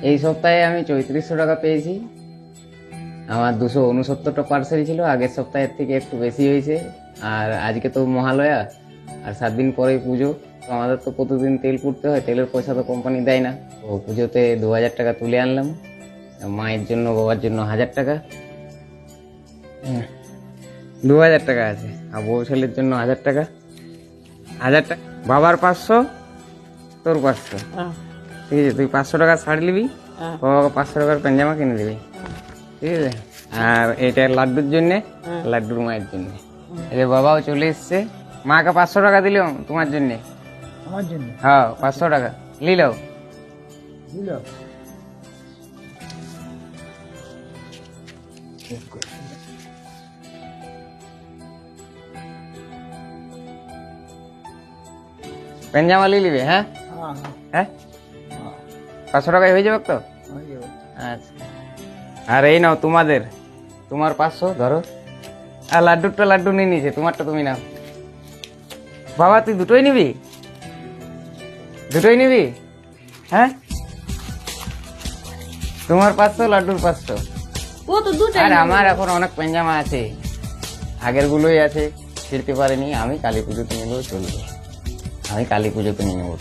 এই সপ্তাহে আমি 3400 টাকা পেয়েছি। আমার 269টা পার্সেল ছিল, আগের সপ্তাহের থেকে একটু বেশি হয়েছে। আর আজকে তো মহালয়া, আর 7 দিন পরেই পুজো। তো আমাদের তো প্রতিদিন তেল পুড়তে হয়, তেলের পয়সা তো কোম্পানি দেয় না। তো পুজোতে 2000 টাকা তুলে আনলাম, মায়ের জন্য বাবার জন্য 1000 টাকা। 2000 টাকা আছে, আর বউ ছেলের জন্য 1000 টাকা। 1000 টাকা বাবার 500, তোর 500। ঠিক আছে, তুই 500 টাকা শাড়ি নিবি, বাবাকে 500 টাকার পাঞ্জামা কিনে দিবি। ঠিক আছে, আর এটা লাড্ডুর জন্যে, লাড্ডুর মায়ের জন্যে। এই যে বাবাও চলে এসছে, মাকে 500 টাকা দিলাম তোমার জন্যে। আমার জন্য হ্যাঁ, 500 টাকা নিলাও। দিল। পাঞ্জামা নিয়ে নিবে? হ্যাঁ হ্যাঁ হ্যাঁ, 500 টাকায় হয়ে যাবে তো? আচ্ছা, আর এই নাও তোমাদের, তোমার 500 ধরো। আর লাড্ডুরটা লাড্ডু নিয়ে নিয়েছে, তোমারটা তুমি নাও। বাবা তুই দুটোই নিবি? দুটোই নিবি? হ্যাঁ, তোমার 500, লাড্ডুর 500। ও তো দুটাই আর আমার এখন অনেক পাঞ্জামা আছে, আগের গুলোই আছে, ছিঁড়তে পারিনি। আমি কালী পুজোতে নিলেও চলবে, আমি কালী পুজোতে নিয়ে নেবো।